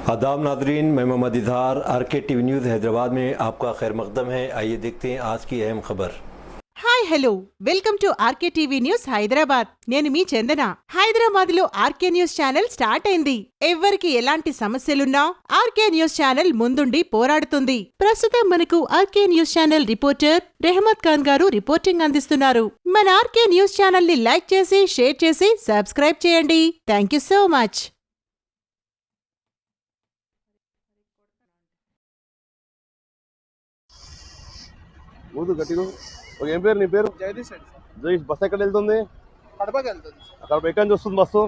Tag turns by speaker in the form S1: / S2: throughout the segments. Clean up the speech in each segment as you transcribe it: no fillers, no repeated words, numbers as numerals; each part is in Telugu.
S1: आदाब नादरीन, मैं Mohammad Izhar RK TV news Hyderabad में आपका खैर मकदम है। आइए देखते हैं आज की अहम खबर।
S2: Hi hello welcome to RK TV news Hyderabad. నేను మీ చందన. హైదరాబాద్ లో ఆర్కే న్యూస్ ఛానల్ స్టార్ట్ అయింది. ఎవ్వరికి ఎలాంటి సమస్యలున్నా ఆర్కే న్యూస్ ఛానల్ ముందుండి పోరాడుతుంది. ప్రస్తుతం మనకు RK news channel reporter Rehmat Khan గారు రిపోర్టింగ్ అందిస్తున్నారు. మన ఆర్కే న్యూస్ ఛానల్ ని లైక్ చేసి షేర్ చేసి సబ్స్క్రైబ్ చేయండి. Thank you so much.
S3: ఏం పేరు నీ పేరు?
S4: జగదీష్ రెడ్డి సార్.
S3: జగదీష్, బస్సు ఎక్కడ వెళ్తుంది?
S4: కడపకి వెళ్తుంది సార్.
S3: అక్కడ ఎక్కడి నుంచి వస్తుంది బస్సు?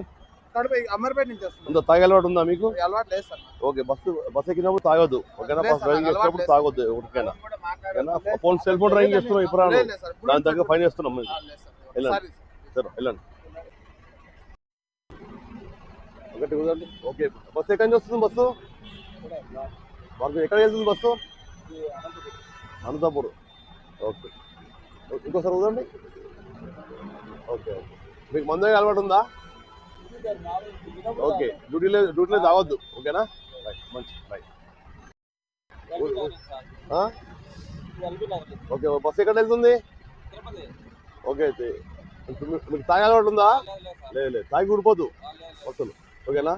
S4: కడప అమర్పేట నుంచి వస్తుంది.
S3: ఉందా, తాగే అలవాటు ఉందా మీకు?
S4: అలవాటు లేదు సార్.
S3: ఓకే, బస్సు ఎక్కినప్పుడు తాగొద్దు, ఓకేనా?
S4: లేదు
S3: బస్
S4: సార్,
S3: డ్రైవింగ్
S4: నాకు
S3: చేసినప్పుడు
S4: అలవాటు
S3: తాగొద్దు, ఓకేనా? సెల్ ఫోన్ డ్రైవింగ్ చేస్తున్నాం ఇప్పుడు
S4: లేదు సార్.
S3: దాని తగ్గ ఫైన్ చేస్తున్నాం మేము.
S4: లేదు సార్.
S3: వెళ్ళండి
S4: సారీ సార్.
S3: సరే, వెళ్ళండి. ఒకటి కుదరండి. ఓకే, బస్సు ఎక్కడి నుంచి వస్తుంది? బస్సు మాకు ఎక్కడ వెళ్తుంది బస్సు? అనంతపూర్. ఓకే, ఇంకోసారి కుదరండి. ఓకే ఓకే, మీకు మందు అలవాటు ఉందా? ఓకే, డ్యూటీలో తాగొద్దు, ఓకేనా? రైట్, మంచి రైట్. ఓకే, బస్సు ఎక్కడ వెళ్తుంది? ఓకే, మీకు తాగే అలవాటు ఉందా? లేదు, తాగి ఊడిపోద్దు బస్సులు, ఓకేనా?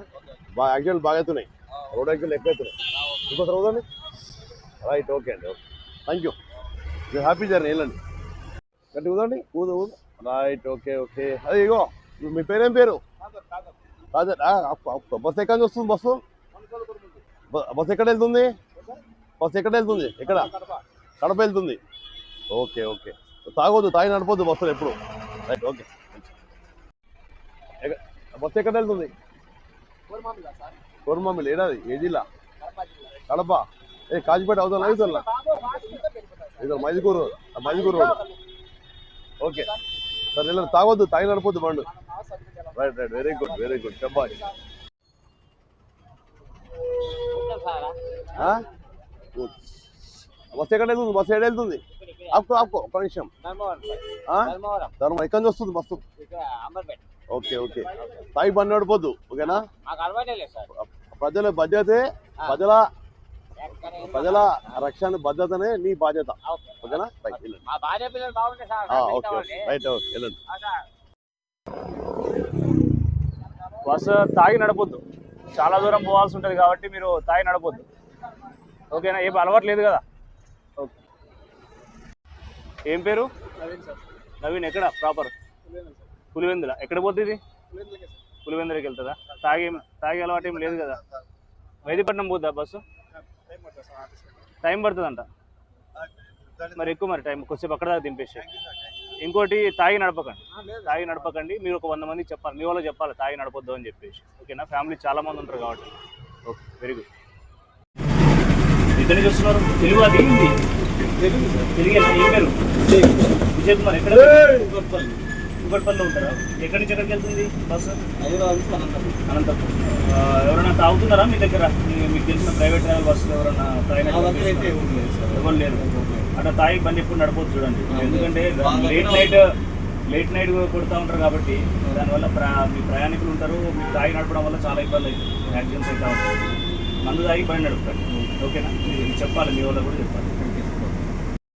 S3: బాగా యాక్సిడెంట్లు బాగా అవుతున్నాయి, రోడ్ యాక్సిడెంట్లు ఎక్కువ అవుతున్నాయి. ఇంకోసారి అవుతుంది. రైట్, ఓకే అండి, ఓకే, థ్యాంక్ యూ. మీరు హ్యాపీ జర్నీ, వెళ్ళండి. గట్టి ఊదండి, ఊదు. Right, okay okay. అదే ఇగో, మీ పేరేం పేరు? కాదర్. బస్సు ఎక్కడి నుంచి వస్తుంది? బస్సు ఎక్కడ వెళ్తుంది? ఎక్కడ? కడప వెళ్తుంది. ఓకే ఓకే, తాగొద్దు, తాగి నడపొద్దు బస్సులు ఎప్పుడు. Right, okay. బస్సు ఎక్కడ వెళ్తుంది? కోరమామిలి. ఏడాది ఏ జిల్లా? కడప. కాజీపేట అవుతుందా? అవుతుందా? ఇది మైదుకూరు రోడ్. ఓకే సరే, వెళ్ళండి. తాగొద్దు, తాగి నడపొద్దు బండు. రైట్, వెరీ గుడ్ చెప్పాలి. బస్సు ఎక్కడ వెళ్తుంది? బస్సు ఎక్కడ వెళ్తుంది? ఆపుకో ఒక నిమిషం. ధర్మ ఎక్కడి నుంచి వస్తుంది బస్సు? ఓకే ఓకే, తాగి బండి నడపొద్దు, ఓకేనా? ప్రజల భద్రతే ప్రజల రక్షణ భద్రతనే నీ బాధ్యత, ఓకేనా? ఓకే రైట్, ఓకే, వెళ్ళండి.
S5: బస్సు తాగి నడపొద్దు, చాలా దూరం పోవాల్సి ఉంటుంది కాబట్టి మీరు తాగి నడపొద్దు, ఓకేనా? ఏం అలవాటు లేదు కదా. ఓకే, ఏం పేరు? నవీన్. ఎక్కడ ప్రాపర్? పులివెందుల. ఎక్కడ పోతుంది? పులివెందులకి వెళ్తుందా? తాగి అలవాటు ఏం లేదు కదా. మెహదీపట్నం పోద్దా బస్సు? టైం పడుతుందంట మరి, ఎక్కువ మరి టైం కొద్దిసేపు అక్కడ దాకా దింపేసి. ఇంకోటి, తాగి నడపకండి. మీరు ఒక 100 మందికి చెప్పాలి, మీ వాళ్ళకి చెప్పాలి తాగి నడపొద్దు అని చెప్పేసి, ఓకేనా? ఫ్యామిలీ చాలా మంది ఉంటారు కాబట్టి. Okay, very good. ఎక్కడి నుంచి వస్తున్నారు? తెలుగు అది హిందీ? తెలుగు. ఏం పేరు? విజయ్ కుమార్. ఎక్కడ? కుకట్పల్లిలో ఉంటారా? ఎక్కడి నుంచి ఎక్కడికి వెళ్తుంది బస్సు? అనంతపూర్. ఎవరైనా తాగుతున్నారా మీ దగ్గర? మీకు తెలిసిన ప్రైవేట్ ట్రావెల్ బస్సులు ఎవరైనా ఎవరు లేరు? అట్లా తాగి బండి ఎప్పుడు నడపొద్దు చూడండి, ఎందుకంటే లేట్ నైట్ కొడుతూ ఉంటారు కాబట్టి దానివల్ల మీ ప్రయాణికులు ఉంటారు. మీకు తాగి నడపడం వల్ల చాలా ఇబ్బంది అవుతుంది, యాక్సిడెంట్స్ అవుతూ ఉంటాయి. మందు తాగి బండి నడుపుతారు, ఓకేనా? మీరు చెప్పాలి, మీ వాళ్ళకి కూడా చెప్పాలి.